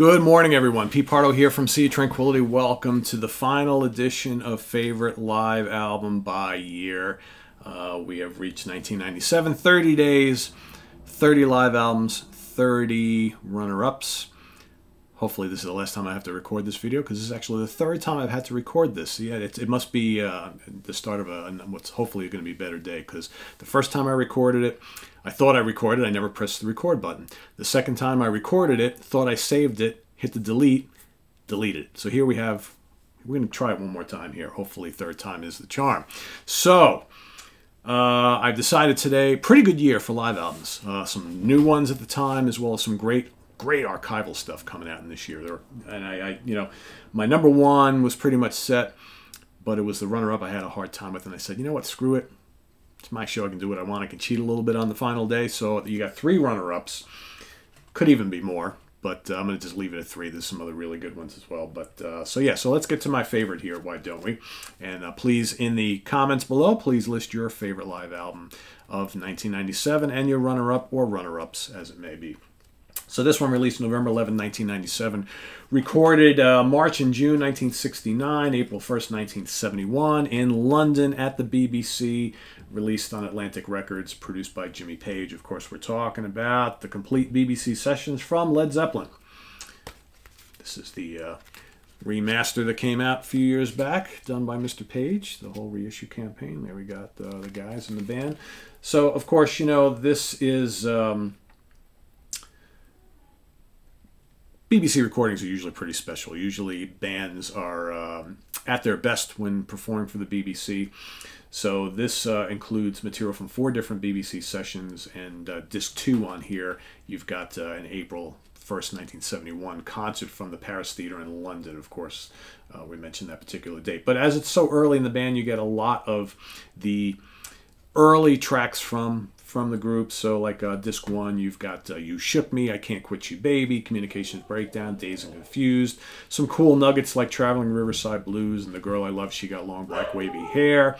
Good morning, everyone. Pete Pardo here from Sea Tranquility. Welcome to the final edition of Favorite Live Album by Year. We have reached 1997, 30 days, 30 live albums, 30 runner-ups. Hopefully this is the last time I have to record this video, because this is actually the third time I've had to record this. Yeah, it must be the start of what's hopefully going to be a better day, because the first time I recorded it, I thought I recorded, I never pressed the record button. The second time I recorded it, thought I saved it, hit the delete, deleted it. So here we have, we're going to try it one more time here. Hopefully third time is the charm. So, I've decided today, pretty good year for live albums. Some new ones at the time, as well as some great archival stuff coming out in this year. And you know, my number one was pretty much set, but it was the runner-up I had a hard time with, and I said, you know what, screw it. It's my show. I can do what I want. I can cheat a little bit on the final day. So you got 3 runner-ups. Could even be more, but I'm going to just leave it at 3. There's some other really good ones as well. But so yeah, so let's get to my favorite here. Why don't we? And please, in the comments below, please list your favorite live album of 1997 and your runner-up or runner-ups, as it may be. So this one released November 11, 1997, recorded March and June 1969, April 1st, 1971, in London at the BBC, released on Atlantic Records, produced by Jimmy Page. Of course, we're talking about the complete BBC sessions from Led Zeppelin. This is the remaster that came out a few years back, done by Mr. Page, the whole reissue campaign. There we got the guys in the band. So, of course, you know, this is... BBC recordings are usually pretty special. Usually bands are at their best when performing for the BBC. So this includes material from 4 different BBC sessions, and disc 2 on here, you've got an April 1st, 1971 concert from the Paris Theatre in London. Of course, we mentioned that particular date. But as it's so early in the band, you get a lot of the early tracks from the group. So like disc 1, you've got You Shook Me, I Can't Quit You Baby, Communications Breakdown, Dazed and Confused. Some cool nuggets like Traveling Riverside Blues and The Girl I Love, She Got Long Black Wavy Hair.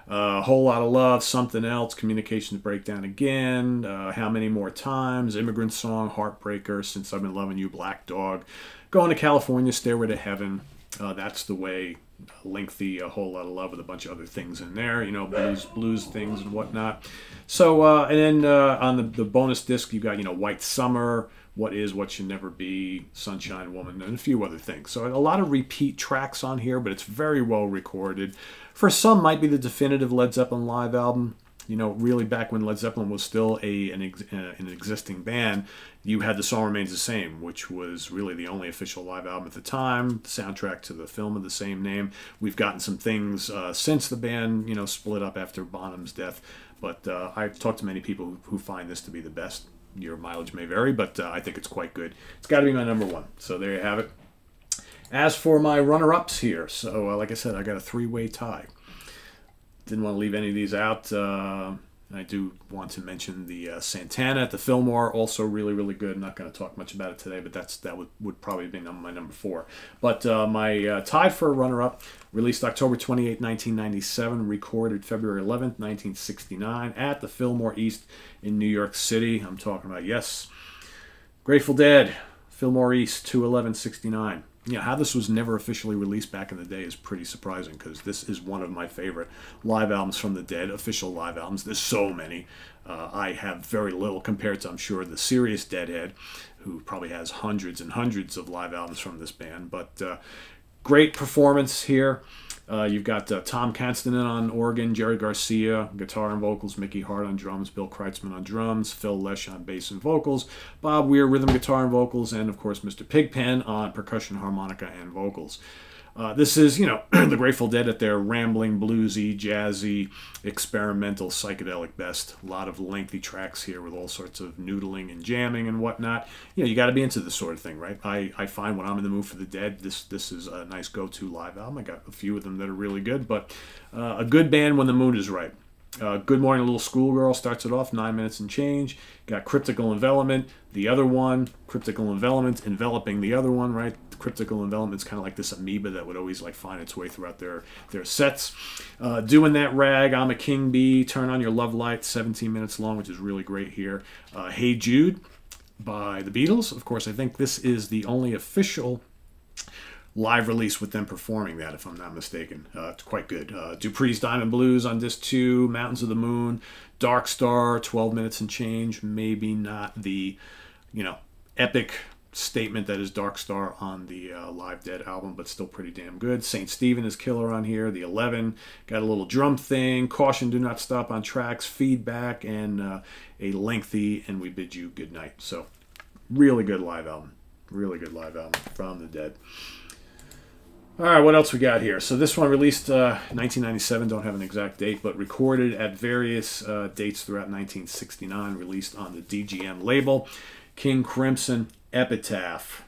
Whole Lot of Love, Something Else, Communications Breakdown Again, How Many More Times, Immigrant Song, Heartbreaker, Since I've Been Loving You, Black Dog, Going to California, Stairway to Heaven, That's the Way, lengthy, A Whole Lot of Love with a bunch of other things in there, you know, blues things and whatnot. So, and then on the bonus disc, you got, you know, White Summer, What Is, What Should Never Be, Sunshine Woman, and a few other things. So a lot of repeat tracks on here, but it's very well recorded. For some, might be the definitive Led Zeppelin live album. You know, really back when Led Zeppelin was still an existing band, you had The Song Remains the Same, which was really the only official live album at the time, the soundtrack to the film of the same name. We've gotten some things since the band, you know, split up after Bonham's death, but I've talked to many people who find this to be the best. Your mileage may vary, but I think it's quite good. It's got to be my number 1, so there you have it. As for my runner-ups here, so like I said, I got a 3-way tie. Didn't want to leave any of these out. I do want to mention the Santana at the Fillmore, also really, really good. Not going to talk much about it today, but that would probably be my number 4. But my tie for a runner-up, released October 28, 1997, recorded February 11th, 1969, at the Fillmore East in New York City. I'm talking about, yes, Grateful Dead, Fillmore East, 2/11/69. Yeah, how this was never officially released back in the day is pretty surprising, because this is one of my favorite live albums from the Dead, official live albums. There's so many. I have very little compared to, I'm sure, the serious Deadhead, who probably has hundreds and hundreds of live albums from this band. But great performance here. You've got Tom Constantin on organ, Jerry Garcia, guitar and vocals, Mickey Hart on drums, Bill Kreutzmann on drums, Phil Lesh on bass and vocals, Bob Weir, rhythm guitar and vocals, and of course Mr. Pigpen on percussion, harmonica, and vocals. This is, you know, the Grateful Dead at their rambling, bluesy, jazzy, experimental, psychedelic best. A lot of lengthy tracks here with all sorts of noodling and jamming and whatnot. You know, you got to be into this sort of thing, right? I find when I'm in the mood for the Dead, this is a nice go-to live album. I got a few of them that are really good, but a good band when the mood is right. Good Morning Little Schoolgirl starts it off, 9 minutes and change. Got Cryptical Envelopment, the other one, Cryptical Envelopment, enveloping the other one, right? Cryptical Envelopment's kind of like this amoeba that would always like find its way throughout their sets. Doing That Rag, I'm a King Bee, Turn on Your Love Light, 17 minutes long, which is really great here. Hey Jude, by the Beatles. Of course, I think this is the only official live release with them performing that, if I'm not mistaken. It's quite good. Dupree's Diamond Blues on disc 2, Mountains of the Moon, Dark Star, 12 minutes and change. Maybe not the, epic statement that is Dark Star on the Live Dead album, but still pretty damn good. St. Stephen is killer on here. The 11 got a little drum thing. Caution, Do Not Stop on tracks. Feedback, and a lengthy And We Bid You Good Night. So really good live album. Really good live album from the Dead. All right, what else we got here? So this one released 1997, don't have an exact date, but recorded at various dates throughout 1969, released on the DGM label. King Crimson, Epitaph.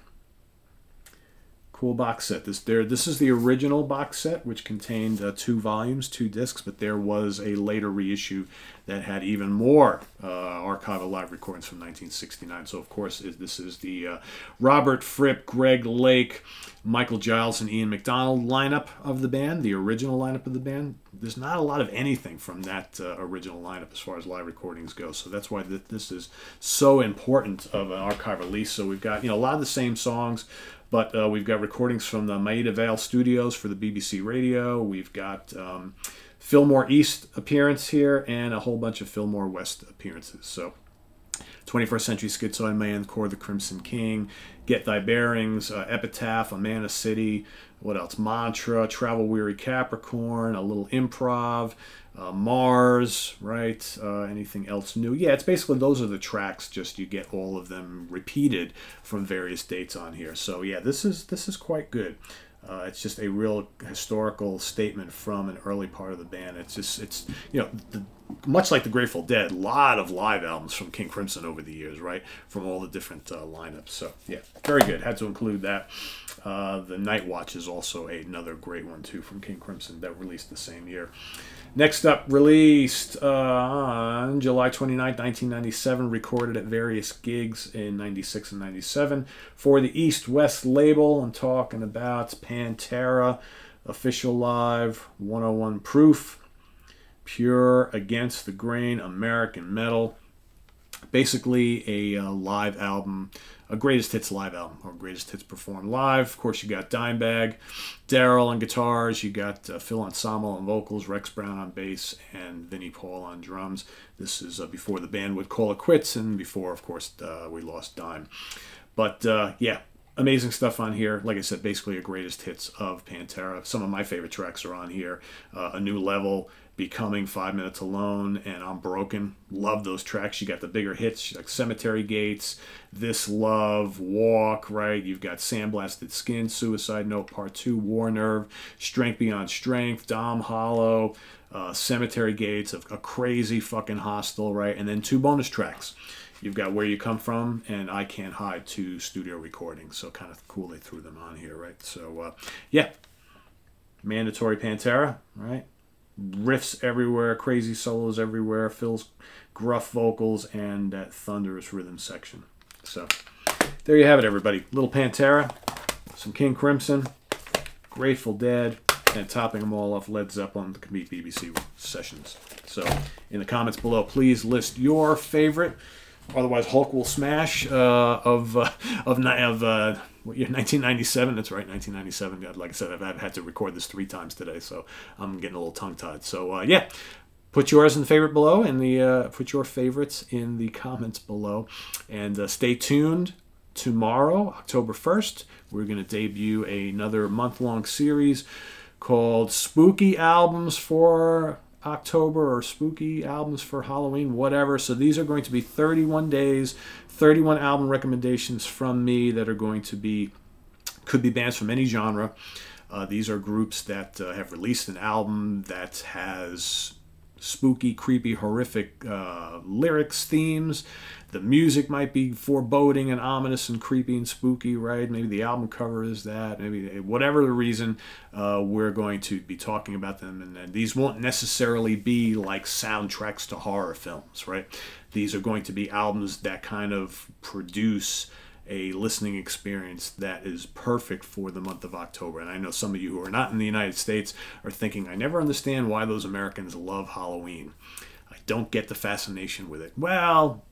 Cool box set. This is the original box set, which contained 2 volumes, 2 discs, but there was a later reissue that had even more archival live recordings from 1969. So, of course, this is the Robert Fripp, Greg Lake, Michael Giles, and Ian McDonald lineup of the band, the original lineup of the band. There's not a lot of anything from that original lineup as far as live recordings go. So that's why this is so important of an archive release. So we've got a lot of the same songs, but we've got recordings from the Maida Vale Studios for the BBC Radio. We've got Fillmore East appearance here and a whole bunch of Fillmore West appearances. So 21st Century Schizoid Man, Core the Crimson King, Get Thy Bearings, Epitaph, Amana City, what else? Mantra, Travel Weary Capricorn, a little improv, Mars, right? Anything else new? Yeah, it's basically those are the tracks, just you get all of them repeated from various dates on here. So yeah, this is quite good. It's just a real historical statement from an early part of the band. It's much like the Grateful Dead, a lot of live albums from King Crimson over the years, right? From all the different lineups. So yeah, very good. Had to include that. The Night Watch is also another great one too from King Crimson that released the same year. Next up, released on July 29th, 1997, recorded at various gigs in 96 and 97 for the East West label. I'm talking about Pantera, Official Live, 101 Proof, Pure Against the Grain, American Metal. Basically a live album, a greatest hits live album, or greatest hits performed live. Of course, you got Dimebag, Daryl on guitars, you got Phil Anselmo on vocals, Rex Brown on bass, and Vinnie Paul on drums. This is before the band would call it quits, and before, of course, we lost Dime. But yeah, amazing stuff on here. Like I said, basically a greatest hits of Pantera. Some of my favorite tracks are on here. A New Level, Becoming, 5 Minutes Alone, and I'm Broken. Love those tracks. You got the bigger hits like Cemetery Gates, This Love, Walk, right? You've got Sandblasted Skin, Suicide Note Part 2, War Nerve, Strength Beyond Strength, Dom Hollow, Cemetery Gates, a crazy fucking Hostile, right? And then 2 bonus tracks. You've got Where You Come From and I Can't Hide, 2 studio recordings. So kind of cool they threw them on here, right? So yeah, mandatory Pantera, right? Riffs everywhere, crazy solos everywhere, Phil's gruff vocals, and that thunderous rhythm section. So there you have it, everybody. Little Pantera, some King Crimson, Grateful Dead, and topping them all off, Led Zeppelin, the complete BBC sessions. So in the comments below, please list your favorite. Otherwise, Hulk will smash of 1997. That's right, 1997. God, like I said, I've had to record this 3 times today, so I'm getting a little tongue-tied. So yeah, put yours in the favorite below, and put your favorites in the comments below, and stay tuned. Tomorrow, October 1st, we're going to debut another month-long series called Spooky Albums for October, or Spooky Albums for Halloween, whatever. So these are going to be 31 days, 31 album recommendations from me that are going to be, could be bands from any genre. These are groups that have released an album that has spooky, creepy, horrific lyrics, themes. The music might be foreboding and ominous and creepy and spooky, right? Maybe the album cover is that. Maybe whatever the reason, we're going to be talking about them. And these won't necessarily be like soundtracks to horror films, right? These are going to be albums that kind of produce a listening experience that is perfect for the month of October. And I know some of you who are not in the United States are thinking, I never understand why those Americans love Halloween. I don't get the fascination with it. Well,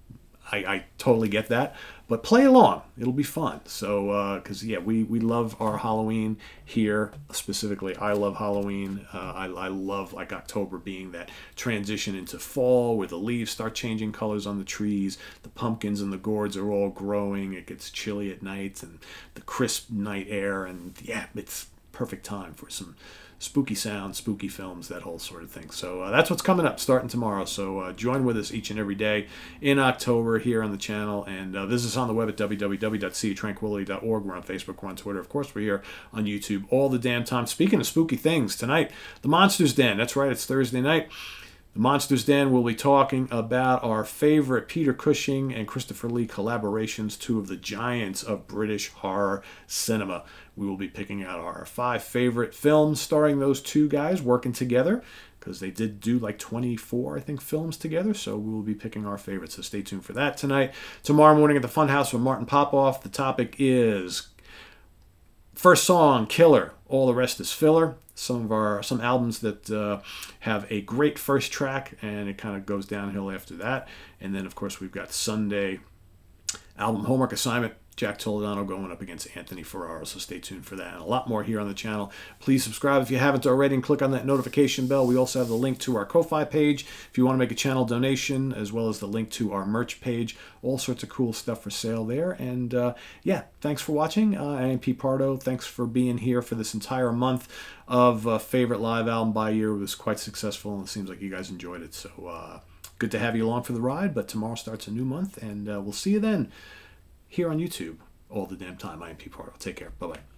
I totally get that, but play along. It'll be fun. So, because yeah, we love our Halloween here. Specifically, I love Halloween. I love like October being that transition into fall where the leaves start changing colors on the trees. The pumpkins and the gourds are all growing. It gets chilly at night and the crisp night air. And yeah, it's perfect time for some spooky sounds, spooky films, that whole sort of thing. So that's what's coming up starting tomorrow. So join with us each and every day in October here on the channel. And visit us on the web at www.seatranquility.org. We're on Facebook, we're on Twitter. Of course, we're here on YouTube all the damn time. Speaking of spooky things, tonight, The Monsters Den. That's right, it's Thursday night. The Monsters Den, will be talking about our favorite Peter Cushing and Christopher Lee collaborations, two of the giants of British horror cinema. We will be picking out our 5 favorite films starring those two guys working together, because they did do like 24, I think, films together. So we will be picking our favorites. So stay tuned for that tonight. Tomorrow morning at the Funhouse with Martin Popoff, the topic is first song, Killer. All the rest is filler. Some albums that have a great first track, and it kind of goes downhill after that. And then, of course, we've got Sunday album homework assignment. Jack Toledano going up against Anthony Ferraro, so stay tuned for that. And a lot more here on the channel. Please subscribe if you haven't already and click on that notification bell. We also have the link to our Ko-Fi page if you want to make a channel donation, as well as the link to our merch page. All sorts of cool stuff for sale there. And yeah, thanks for watching. I am Pete Pardo. Thanks for being here for this entire month of favorite live album by year. It was quite successful, and it seems like you guys enjoyed it. So good to have you along for the ride. But tomorrow starts a new month, and we'll see you then here on YouTube all the damn time. I am Pete Pardo. Take care. Bye-bye.